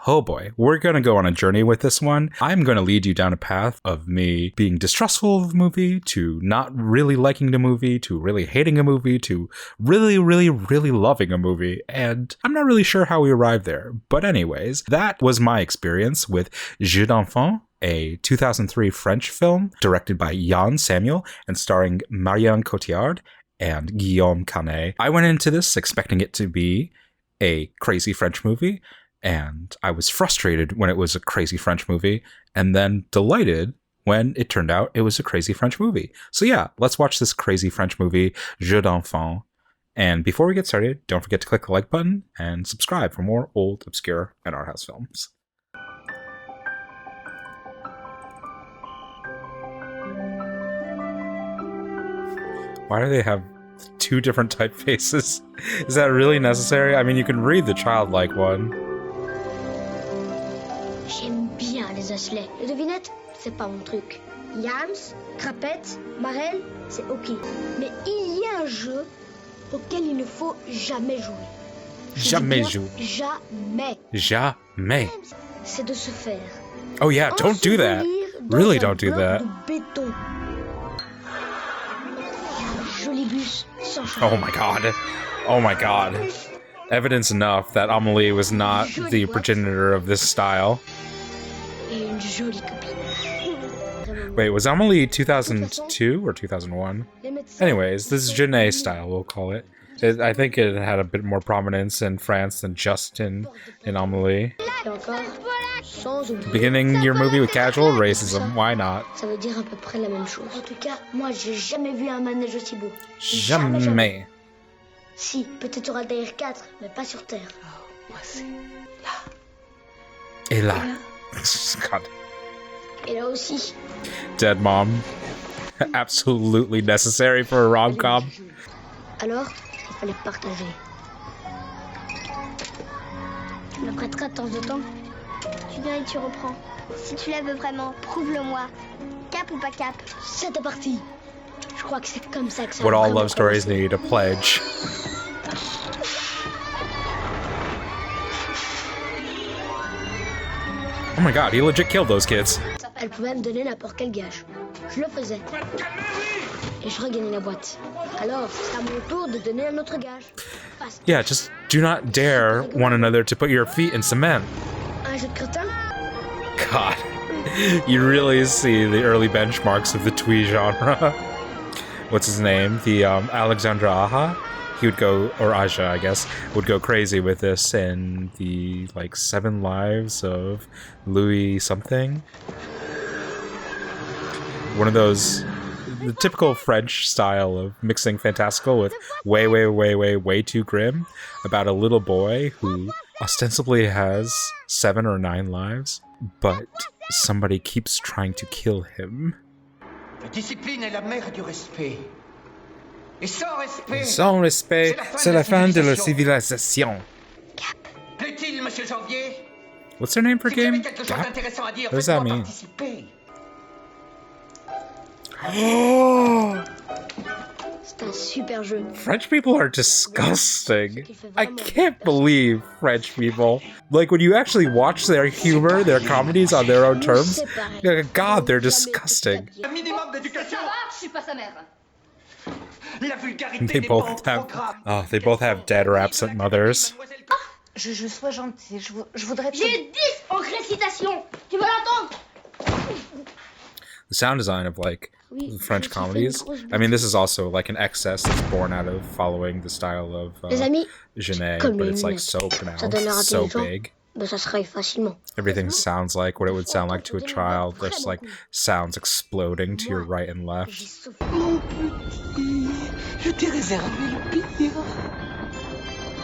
Oh boy, we're going to go on a journey with this one. I'm going to lead you down a path of me being distrustful of a movie, to not really liking the movie, to really hating a movie, to really, really, really loving a movie. And I'm not really sure how we arrived there. But anyways, that was my experience with Jeux d'enfants, a 2003 French film directed by Yann Samuell and starring Marion Cotillard and Guillaume Canet. I went into this expecting it to be a crazy French movie, and I was frustrated when it was a crazy French movie, and then delighted when it turned out it was a crazy French movie. So yeah, let's watch this crazy French movie, Jeux d'enfants. And before we get started, don't forget to click the like button and subscribe for more old, obscure, and art house films. Why do they have two different typefaces? Is that really necessary? I mean, you can read the childlike one. J'aime bien les osselets. Les devinettes, c'est pas mon truc. Yams, crapette, marelle, c'est ok. Mais il y a un jeu auquel il ne faut jamais jouer. Jamais jouer. Jamais. Jamais. C'est de se faire. Oh yeah, don't do that. Really don't do that. Béton. Joli bus sans Oh my god. Oh my god. Evidence enough that Amélie was not the progenitor of this style. Et une jolie copine. Wait, was Amélie 2002 or 2001? Anyways, this is Genet style, we'll call it. I think it had a bit more prominence in France than just in Amélie. Beginning your movie with casual racism, why not? Ça veut dire à peu près la même chose. En tout cas, moi j'ai jamais vu un manège aussi beau. Jamais. Si, peut-être sur Altair 4, mais pas sur Terre. Moi c'est là. Et là. God. Et là aussi. Dead mom. Absolutely necessary for a rom-com. Alors, il fallait partager. Tu me la prêteras de temps en temps? Tu viens et tu reprends. Si tu la veux vraiment, prouve-le-moi. Cap ou pas cap? C'est parti. Je crois que c'est comme ça que ça What va all vraiment love stories commencer. need, a pledge. Oh my god, he legit killed those kids. Elle pouvait me donner n'importe quel gage. Je le faisais. Et je regagnais la boîte. Alors, c'est à mon tour de donner un autre gage. Parce Yeah, just do not dare one another to put your feet in cement. un jeu de crétin? God, you really see the early benchmarks of the twee genre. What's his name? The Alexandre Aja? He would go, or Aja, I guess, would go crazy with this in the, like, 7 Lives of Louis something. One of those, the typical French style of mixing fantastical with way too grim, about a little boy who ostensibly has 7 or 9 lives, but somebody keeps trying to kill him. La discipline est la mère du respect. Et sans respect, Sans respect, c'est la fin de la civilisation. plaît-il, monsieur Janvier? What's their name for Si vous avez game? quelque chose Gap? d'intéressant à dire, What does that faites-moi mean? participer. C'est un super jeu. French people are disgusting. I can't believe French people. Like, when you actually watch their humor, their comedies on their own terms, God, they're disgusting. Un minimum d'éducation. Je suis pas sa mère. La vulgarité They n'est pas au both have, programme. they both have dead or absent mothers. Je sois gentille, je voudrais... J'ai 10 en récitation. Tu veux l'entendre? The sound design of, like, French comedies. I mean, this is also like an excess that's born out of following the style of Les amis, Genet, comme but les it's like lunettes. so Ça pronounced, donnera so intelligent. big. Ben, ça se règle facilement. Everything sounds like what it would sound like to a child. There's like sounds exploding to your right and J'ai left. souffert. Je t'ai réservé le pire.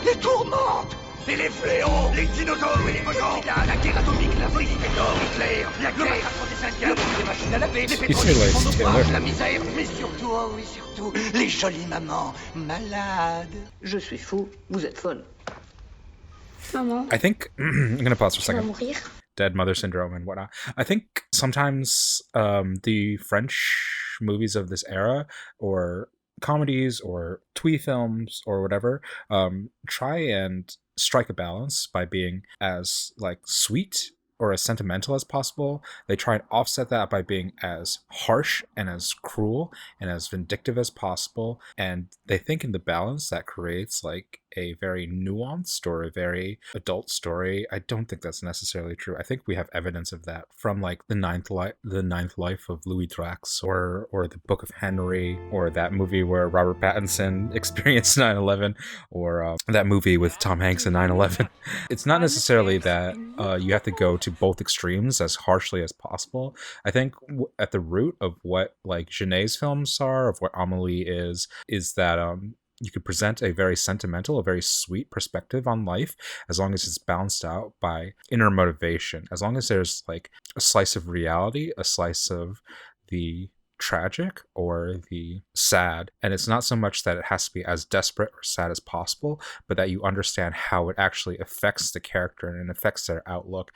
Les tourmentes et les fléaux, les dinosaures et les volcans, la guerre atomique, la police d'or, Hitler, la guerre, le massacre des Indiens, les machines à laver, les say pétroliers, like en Taylor. ouvrage, la misère, mais surtout, oh oui, surtout, les jolies mamans malades. Je suis fou, vous êtes folle. Maman, I think I'm gonna pause for a tu vas second. mourir? Dead mother syndrome and whatnot. I think sometimes the French movies of this era, or comedies, or twee films, or whatever, try and strike a balance by being as like sweet or as sentimental as possible. They try and offset that by being as harsh and as cruel and as vindictive as possible. And they think in the balance that creates like a very nuanced or a very adult story. I don't think that's necessarily true. I think we have evidence of that from like the ninth life of Louis Drax, or the Book of Henry, or that movie where Robert Pattinson experienced 9/11, or that movie with Tom Hanks in 9/11. It's not necessarily that you have to go to both extremes as harshly as possible. I think at the root of what like Genet's films are, of what Amélie is that you could present a very sentimental, a very sweet perspective on life, as long as it's balanced out by inner motivation, as long as there's like a slice of reality, a slice of the tragic or the sad. And it's not so much that it has to be as desperate or sad as possible, but that you understand how it actually affects the character and it affects their outlook.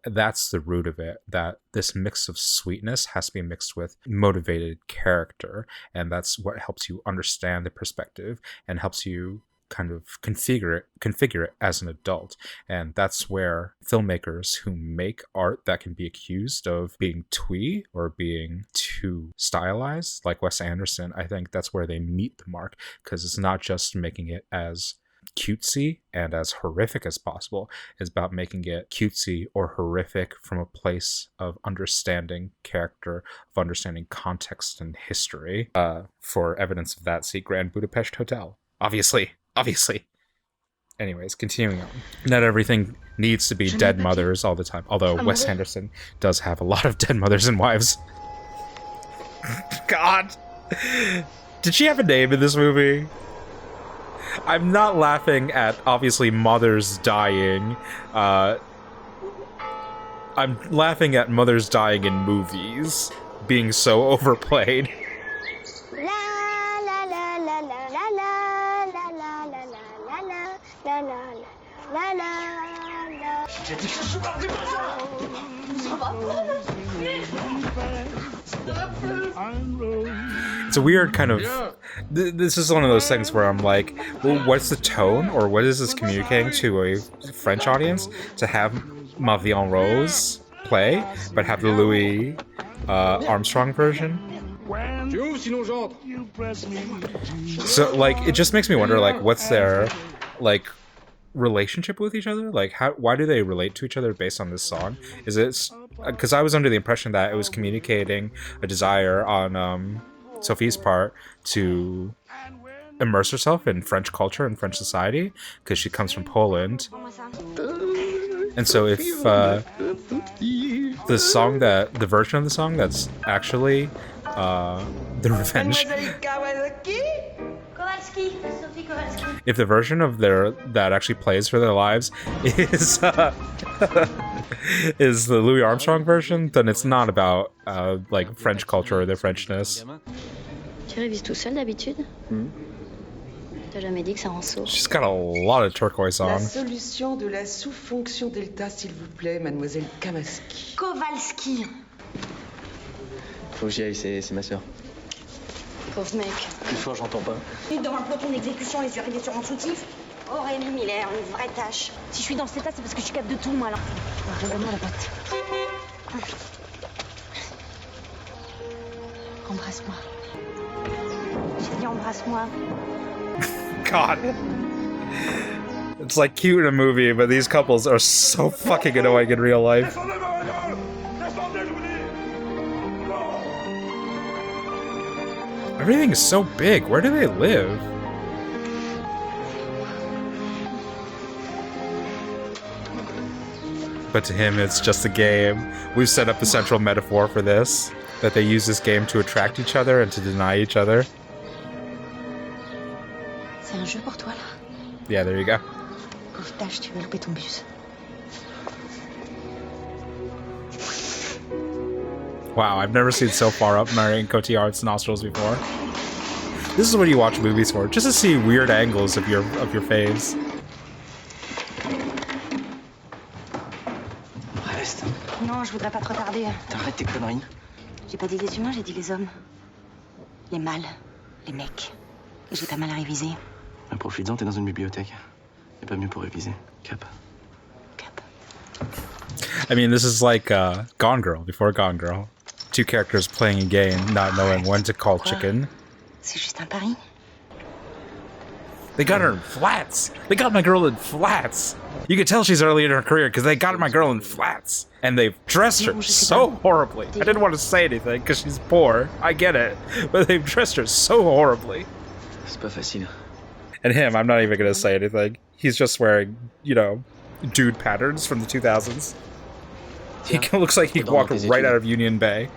That's the root of it, that this mix of sweetness has to be mixed with motivated character. And that's what helps you understand the perspective and helps you kind of configure it as an adult. And that's where filmmakers who make art that can be accused of being twee or being too stylized, like Wes Anderson, I think that's where they meet the mark, because it's not just making it as cutesy and as horrific as possible. It's about making it cutesy or horrific from a place of understanding character, of understanding context and history. For evidence of that, see Grand Budapest Hotel. Obviously. Anyways, continuing on. Not everything needs to be dead mothers all the time. Although Wes Anderson does have a lot of dead mothers and wives. God. Did she have a name in this movie? I'm not laughing at, obviously, mothers dying. I'm laughing at mothers dying in movies being so overplayed. It's a weird kind of... This is one of those things where I'm like, well, what's the tone, or what is this communicating to a French audience to have Ma Vie en Rose play, but have the Louis Armstrong version? So, like, it just makes me wonder, like, what's their, like, relationship with each other? Like, why do they relate to each other based on this song? Is it... Because I was under the impression that it was communicating a desire on Sophie's part to immerse herself in French culture and French society, because she comes from Poland. And so if the version of the song that's actually the revenge... Kowalsky, Sophie Kowalsky. If the version of that actually plays for their lives is the Louis Armstrong version, then it's not about like French culture or their Frenchness. Tu révises tout seul d'habitude? T'as jamais dit que ça en sauve. She's got a lot of turquoise La on. solution de la sous-fonction delta, s'il vous plaît, mademoiselle Kowalsky. Kowalsky. Faut que j'y aille, c'est ma sœur. Pauvre mec. Plus fort, j'entends pas. Dans un peloton d'exécution et je suis arrivé sur mon soutif. Aurélie Miller, une vraie tâche. Si je suis dans cet état, c'est parce que je suis capable de tout, moi, là. Regarde-moi la boîte. Embrasse-moi. J'ai dit embrasse-moi. God. It's like cute in a movie, but these couples are so fucking annoying in real life. Everything is so big. Where do they live? But to him, it's just a game. We've set up the central metaphor for this, that they use this game to attract each other and to deny each other. C'est un jeu pour toi, là. Yeah, there you go. Pauvre tâche, tu vas louper ton bus. Wow, I've never seen so far up Marion Cotillard's nostrils before. This is what you watch movies for, just to see weird angles of your face. Reste. Non, je voudrais pas trop tarder. T'arrêtes tes conneries. J'ai pas dit les humains, j'ai dit les hommes. Les mâles, les mecs. Et j'ai pas mal à réviser. Profites-en, t'es dans une bibliothèque. Et pas mieux pour réviser. Cap. I mean, this is like Gone Girl before Gone Girl. Two characters playing a game, not knowing when to call chicken. C'est juste un pari. They got her in flats. They got my girl in flats. You could tell she's early in her career because they got my girl in flats. And they've dressed her so horribly. I didn't want to say anything because she's poor. I get it. But they've dressed her so horribly. C'est pas facile. And him, I'm not even going to say anything. He's just wearing, you know, dude patterns from the 2000s. He looks like he walked right out of Union Bay.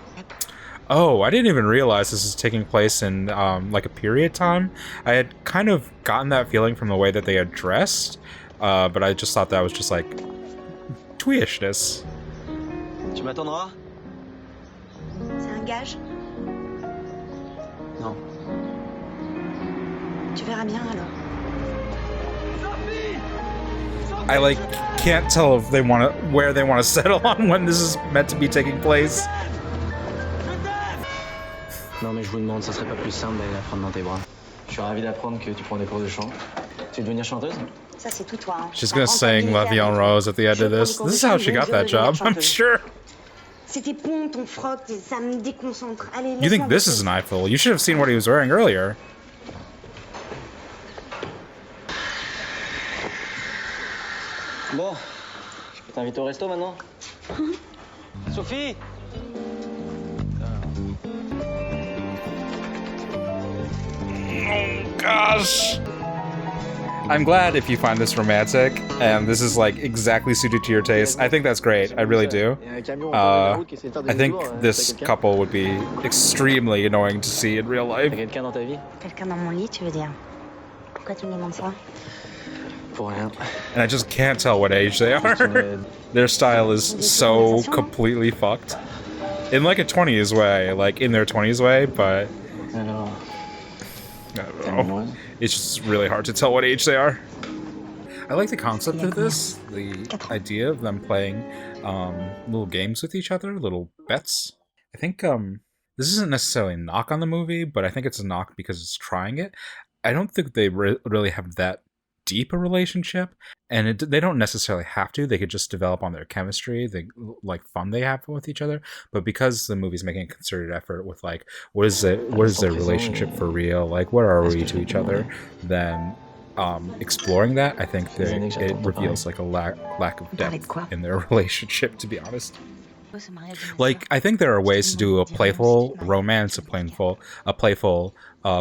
Oh, I didn't even realize this is taking place in, like, a period time. I had kind of gotten that feeling from the way that they had dressed, but I just thought that was just, like, tweetishness. Tu m'attendras? C'est un gage? Non. Tu verras bien alors. I, like, can't tell if they want to, where they want to settle on when this is meant to be taking place. Non mais je vous demande, ça serait pas plus simple d'aller la prendre dans tes bras. Je suis ravi d'apprendre que tu prends des cours de chant. Tu veux devenir chanteuse? Ça c'est tout toi. Hein. She's gonna sing La Vie en Rose at the end of this. This is how she got that job, I'm sure. C'est tes pompes, ton froc, ça me déconcentre. Allez, You think this is an Eiffel? You should have seen what he was wearing earlier. Bon, je peux t'inviter au resto maintenant? Sophie! Oh gosh! I'm glad if you find this romantic, and this is like exactly suited to your taste. I think that's great. I really do. I think this couple would be extremely annoying to see in real life. Quelqu'un dans ta vie? Quelqu'un dans mon lit, tu veux dire? Pourquoi tu me demandes ça? Pour rien. And I just can't tell what age they are. Their style is so completely fucked. In like a 20s way, like in their 20s way, but Alors, I don't know. It's just really hard to tell what age they are. I like the concept of this, the idea of them playing little games with each other, little bets. I think this isn't necessarily a knock on the movie, but I think it's a knock because it's trying it. I don't think they really have that deep a relationship, and they don't necessarily have to. They could just develop on their chemistry, the like fun they have with each other. But because the movie's making a concerted effort with like what is their relationship for real, like what are we to each other, then exploring that, I think it reveals like a lack of depth in their relationship, to be honest. Like, I think there are ways to do a playful romance, a playful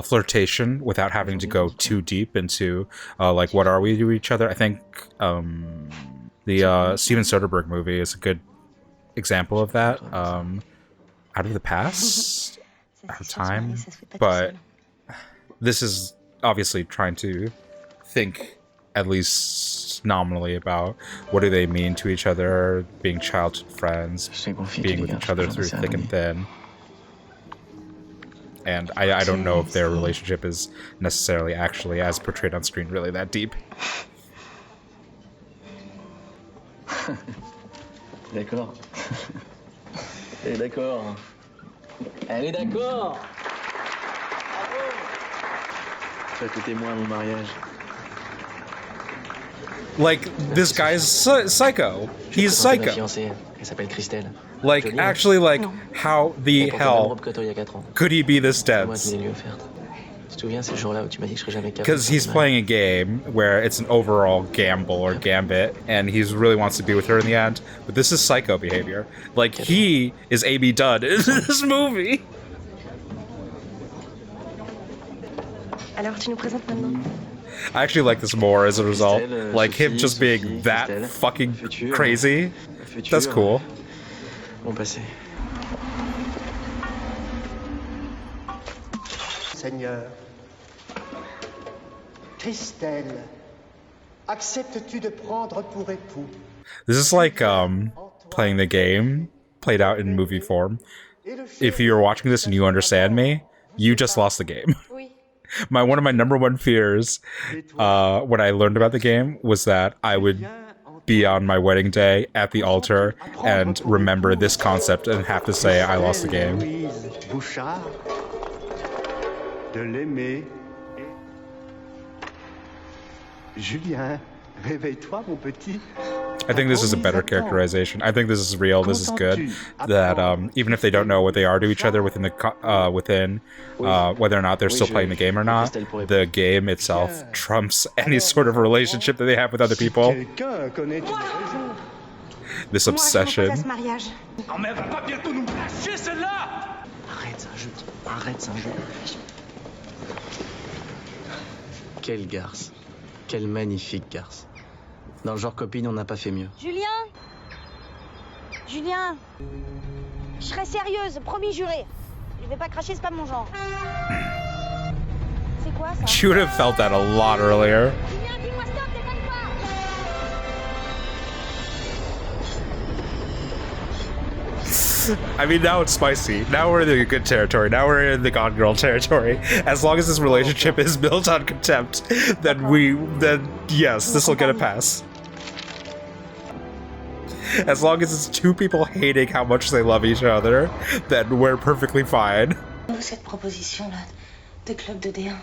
flirtation without having to go too deep into like what are we to each other. I think the Steven Soderbergh movie is a good example of that. Out of the Past, Out of Time, but this is obviously trying to think at least nominally about what do they mean to each other, being childhood friends, being with each other through thick and thin. And I don't know if their relationship is necessarily actually, as portrayed on screen, really that deep. D'accord. Elle est d'accord. Elle est d'accord. Bravo. Tu as été témoin à mon mariage. Like, this guy's psycho. He's psycho. Elle s'appelle Christelle. Like, actually, like, how the hell could he be this dense? Because he's playing a game where it's an overall gamble or gambit, and he really wants to be with her in the end. But this is psycho behavior. Like, he is Amy Dunn in this movie. Alors, tu nous présentes maintenant? I actually like this more as a result. Like, him just being that fucking crazy. That's cool. Bon passé. Seigneur, Christelle, acceptes-tu de prendre pour époux? This is like playing the game played out in movie form. If you're watching this and you understand me, you just lost the game. One of my number one fears when I learned about the game was that I would be on my wedding day at the altar and remember this concept and have to say I lost the game. De l'aimer. Julien Réveille-toi, mon petit. I think this is a better characterization. I think this is real. This is good. That even if they don't know what they are to each other within the whether or not they're still playing the game or not, the game itself trumps any sort of relationship that they have with other people. This obsession. Oh, mais elle va pas bientôt nous lâcher, celle-là! Arrête, c'est un jeu. Arrête, c'est un jeu. Quelle garce. Quelle magnifique garce. Dans le genre copine, on n'a pas fait mieux. Julien, je serai sérieuse, promis juré. Je vais pas cracher, c'est pas mon genre. C'est quoi ça? She would have felt that a lot earlier. Julien, dis-moi stop, déconne pas. I mean, now it's spicy. Now we're in the good territory. Now we're in the Gone Girl territory. As long as this relationship is built on contempt, then yes, this will get a pass. As long as it's two people hating how much they love each other, then we're perfectly fine. Cette proposition-là de club de D1.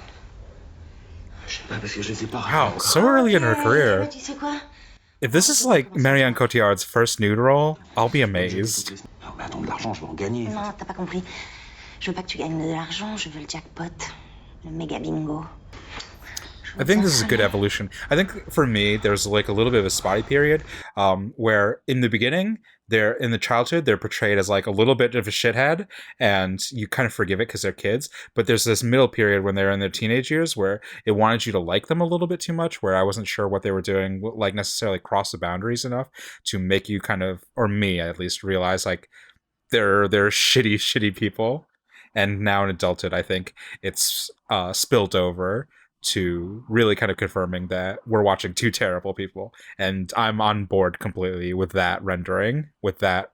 Je sais pas, parce que je les ai pas. Wow, so early in her career. Tu sais quoi? If this is like Marion Cotillard's first nude role, I'll be amazed. Non, mais attends, de l'argent, je vais en gagner. Non, t'as pas compris. Je veux pas que tu gagnes de l'argent, je veux le jackpot. Le méga bingo. I think this is a good evolution. I think for me, there's like a little bit of a spotty period where in the beginning, in the childhood, they're portrayed as like a little bit of a shithead and you kind of forgive it because they're kids. But there's this middle period when they're in their teenage years where it wanted you to like them a little bit too much, where I wasn't sure what they were doing, like necessarily cross the boundaries enough to make you kind of, or me at least, realize like they're shitty people. And now in adulthood, I think it's spilled over to really kind of confirming that we're watching two terrible people. And I'm on board completely with that rendering, with that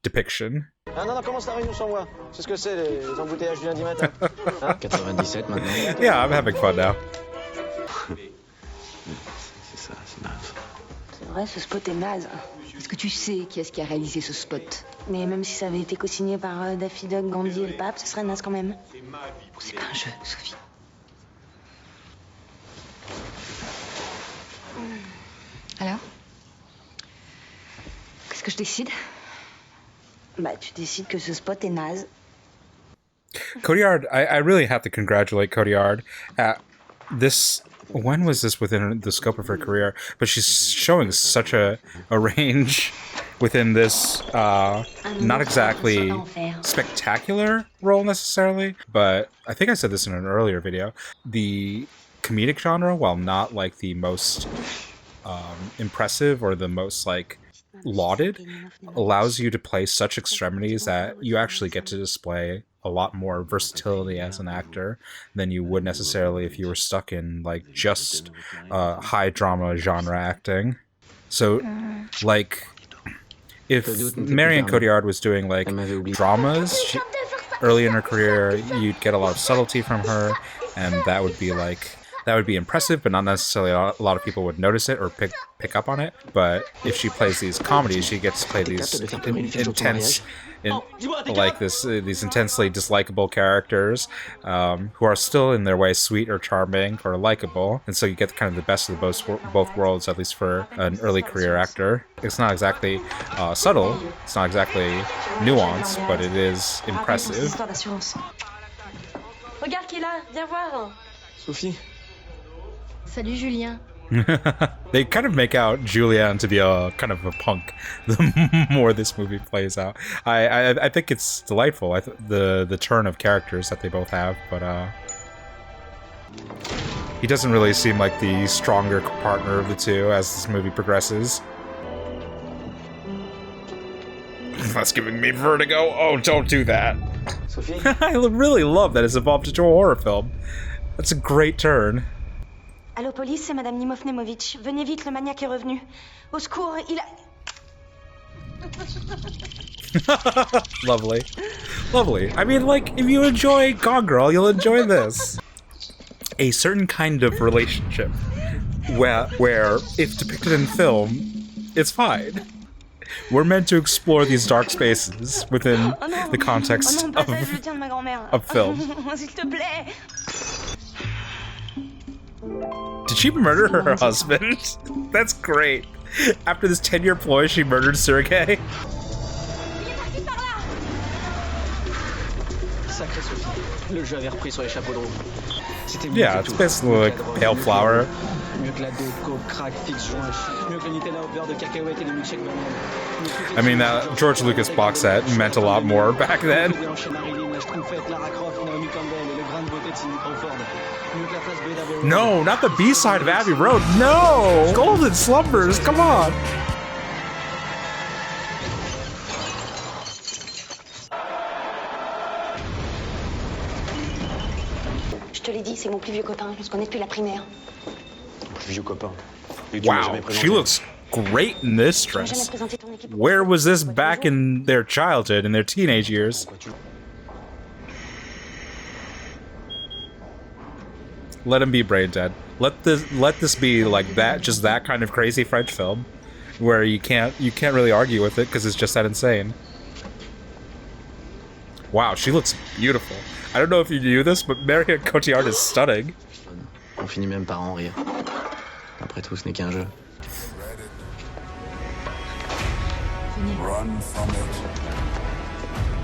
depiction. Ah non, commence ta réunion sans moi. C'est ce que c'est, les embouteillages du lundi matin. Hein? 97 maintenant. Yeah, I'm having fun now. C'est ça, c'est naze. C'est vrai, ce spot est naze. Est-ce que tu sais qui est-ce qui a réalisé ce spot? Mais même si ça avait été co-signé par Daffy Duck, Gandhi et le pape, ce serait naze quand même. C'est pas un jeu, Sophie. Alors? Qu'est-ce que je décide? Bah, tu décides que ce spot est naze. Cotillard, I really have to congratulate Cotillard at this. When was this within the scope of her career? But she's showing such a range within this, not exactly spectacular role necessarily, but I think I said this in an earlier video. The comedic genre, while not like the most impressive or the most like lauded, allows you to play such extremities that you actually get to display a lot more versatility as an actor than you would necessarily if you were stuck in like just high drama genre acting. So like if Marion Cotillard was doing like dramas early in her career, you'd get a lot of subtlety from her, and that would be impressive, but not necessarily a lot of people would notice it or pick up on it. But if she plays these comedies, she gets to play these intense, these intensely dislikable characters who are still in their way sweet or charming or likable, and so you get kind of the best of both worlds, at least for an early career actor. It's not exactly subtle, it's not exactly nuanced, but it is impressive. Regarde qui est là, viens voir. Sophie. Salut Julien. They kind of make out Julien to be a kind of a punk the more this movie plays out. I think it's delightful. The turn of characters that they both have, but he doesn't really seem like the stronger partner of the two as this movie progresses. That's giving me vertigo. Oh, don't do that. Sophie? I really love that it's evolved into a horror film. That's a great turn. Allô, police, c'est Madame Nimov-Nemovic. Venez vite, le maniaque est revenu. Au secours, il a... Lovely. Lovely. I mean, like, if you enjoy Gone Girl, you'll enjoy this. A certain kind of relationship where if depicted in film, it's fine. We're meant to explore these dark spaces within the context of film. S'il te plaît. Did she murder her husband? That's great. After this 10-year ploy, she murdered Sergei. Sacré Sophie. Le jeu avait repris sur les chapeaux de roue. Yeah, it's basically like pale flower. Mieux que la dos, coke, crack, fixe, joint. Mieux que le Nutella au beurre de cacahuète et les milkshakes I mean, that George Lucas box set meant a lot more back then. No, not the B-side of Abbey Road. No! Golden Slumbers, come on! Je te l'ai dit, c'est mon plus vieux copain. On se connaît depuis la primaire. Plus vieux copain. Wow, she looks great in this dress. Where was this back in their childhood, in their teenage years? Let him be brain dead. Let this be like that, just that kind of crazy French film, where you can't really argue with it because it's just that insane. Wow, she looks beautiful. I don't know if you knew this, but Marion Cotillard is stunning. On finit même par en rire. Après tout, ce n'est qu'un jeu. Run from it.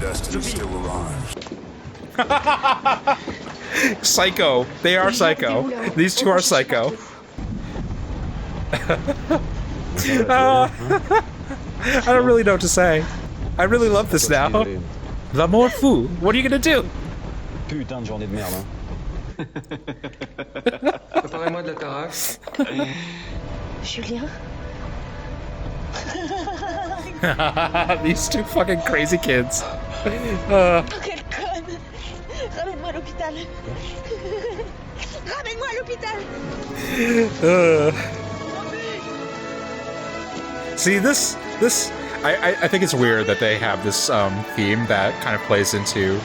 Destiny still arrives. Psycho. They are psycho. These two are psycho. I don't really know what to say. I really love this now. L'amour fou. What are you gonna do? Putain de journée de merde, hein. Préparez-moi de la taraxe. Julien? These two fucking crazy kids. Oh, quelle conne! Ramène-moi à l'hôpital! Ramène-moi à l'hôpital! See, this I think it's weird that they have this theme that kind of plays into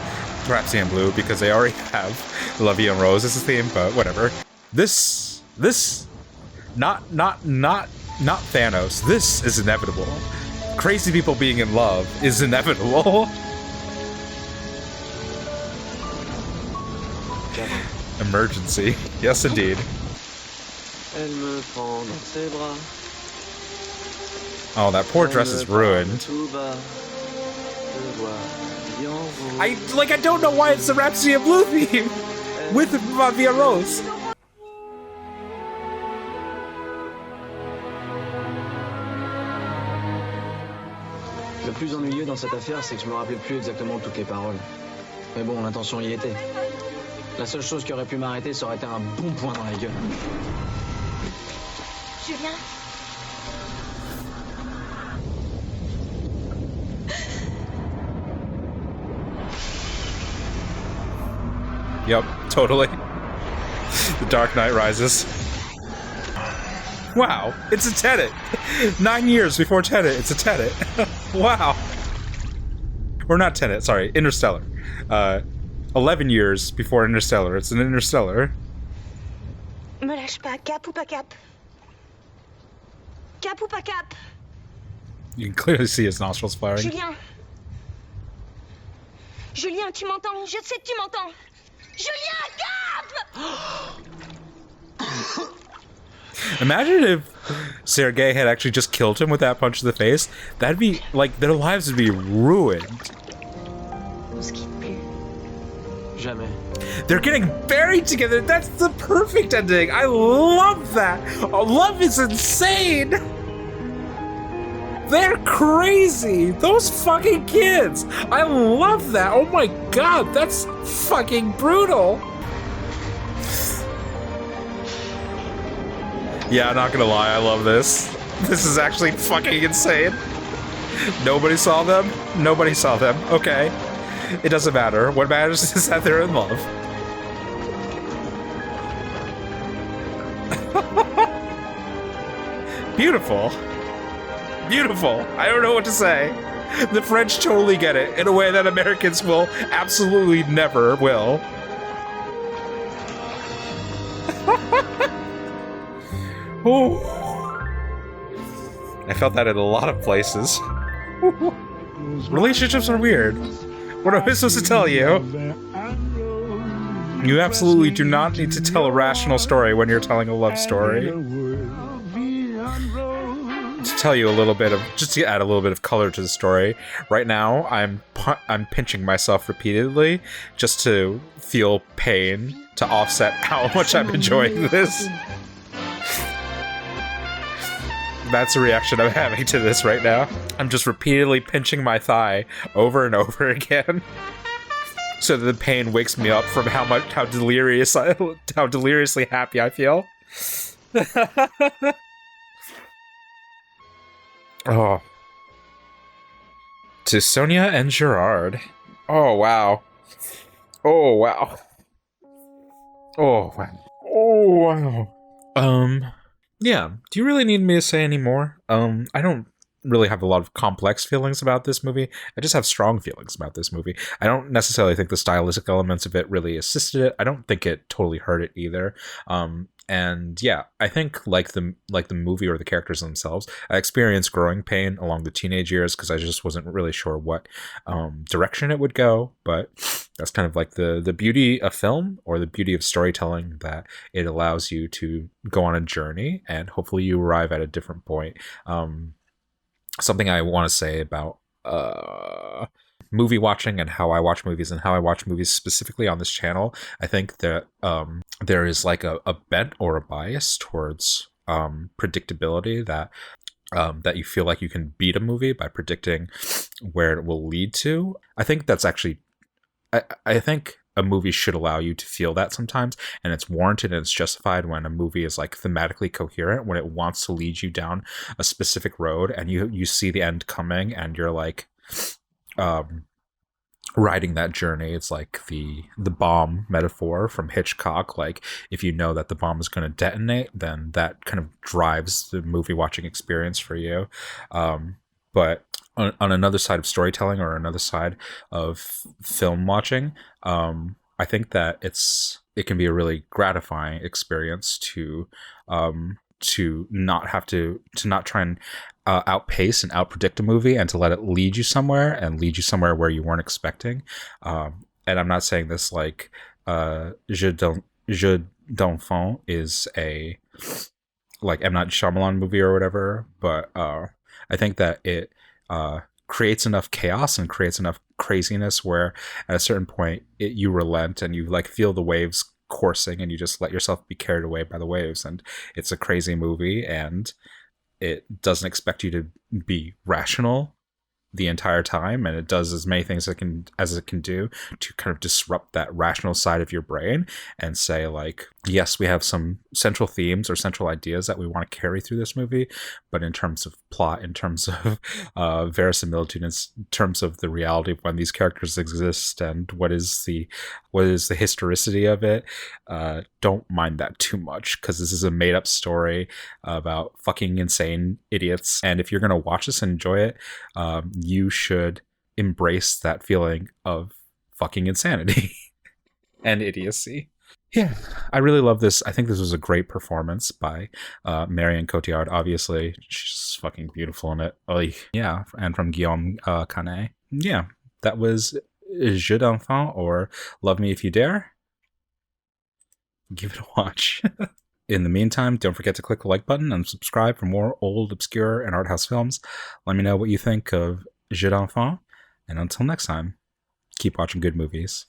Rhapsody in Blue because they already have La Vie en Rose as a theme, but whatever. This not Thanos. This is inevitable. Crazy people being in love is inevitable. Emergency. Yes, indeed. Elle me prend dans ses bras. Oh, that poor dress is ruined. I don't know why it's the Rhapsody of Blue theme with La Vie en Rose. Le plus ennuyeux dans cette affaire, c'est que je me rappelais plus exactement toutes les paroles. Mais bon, l'intention y était. La seule chose qui aurait pu m'arrêter, ça aurait été un bon point dans la gueule. Julien? Yep, totally. The Dark Knight Rises. Wow, it's a Tenet. 9 years before Tenet, it's a Tenet. Wow. Or not Tenet, sorry, Interstellar. 11 years before Interstellar, it's an Interstellar. Me lâche pas, cap ou pas cap? Cap ou pas cap? You can clearly see his nostrils flaring. Julien! Julien, tu m'entends? Je sais que tu m'entends! Julien, cap! Imagine if Sergei had actually just killed him with that punch to the face. That'd be, like, their lives would be ruined. On se quitte plus. Jamais. They're getting buried together. That's the perfect ending. I love that. Oh, love is insane. They're crazy. Those fucking kids. I love that. Oh my god, that's fucking brutal. Yeah, I'm not gonna lie, I love this. This is actually fucking insane. Nobody saw them? Nobody saw them. Okay. It doesn't matter. What matters is that they're in love. Beautiful. Beautiful. I don't know what to say. The French totally get it in a way that Americans will absolutely never will. Ooh. I felt that in a lot of places. Relationships are weird. What am I supposed to tell you? You absolutely do not need to tell a rational story when you're telling a love story. To tell you a little bit of, just to add a little bit of color to the story, right now I'm pinching myself repeatedly just to feel pain to offset how much I'm enjoying this. That's the reaction I'm having to this right now. I'm just repeatedly pinching my thigh over and over again, so that the pain wakes me up from how deliriously happy I feel. Oh. To Sonia and Gerard. Oh wow. Oh wow. Oh wow. Oh wow. Yeah. Do you really need me to say any more? I don't really have a lot of complex feelings about this movie. I just have strong feelings about this movie. I don't necessarily think the stylistic elements of it really assisted it. I don't think it totally hurt it either. And yeah, I think like the movie or the characters themselves, I experienced growing pain along the teenage years because I just wasn't really sure what direction it would go. But that's kind of like the beauty of film, or the beauty of storytelling, that it allows you to go on a journey and hopefully you arrive at a different point. Something I want to say about movie watching and how I watch movies, and how I watch movies specifically on this channel, I think that there is like a bent or a bias towards predictability, that that you feel like you can beat a movie by predicting where it will lead to. I think that's actually, I think a movie should allow you to feel that sometimes, and it's warranted and it's justified when a movie is like thematically coherent, when it wants to lead you down a specific road and you see the end coming and you're like riding that journey. It's like the bomb metaphor from Hitchcock. Like, if you know that the bomb is going to detonate, then that kind of drives the movie watching experience for you. But on another side of storytelling, or another side of film watching, I think that it can be a really gratifying experience to not try and outpace and outpredict a movie, and to let it lead you somewhere, and lead you somewhere where you weren't expecting. And I'm not saying this like Jeux d'enfant is a like M. Night Shyamalan movie or whatever, but I think that it creates enough chaos and creates enough craziness where at a certain point you relent and you like feel the waves coursing, and you just let yourself be carried away by the waves. And it's a crazy movie, and it doesn't expect you to be rational the entire time, and it does as many things as it can do to kind of disrupt that rational side of your brain and say, like, yes, we have some central themes or central ideas that we want to carry through this movie, but in terms of plot, in terms of verisimilitude, in terms of the reality of when these characters exist and what is the historicity of it, don't mind that too much, because this is a made-up story about fucking insane idiots, and if you're going to watch this and enjoy it, you should embrace that feeling of fucking insanity and idiocy. Yeah, I really love this. I think this was a great performance by Marion Cotillard. Obviously, she's fucking beautiful in it. Yeah, and from Guillaume, Canet. Yeah, that was Jeux d'enfant, or Love Me If You Dare. Give it a watch. In the meantime, don't forget to click the like button and subscribe for more old, obscure, and art house films. Let me know what you think of Jeux d'enfant, and until next time, keep watching good movies.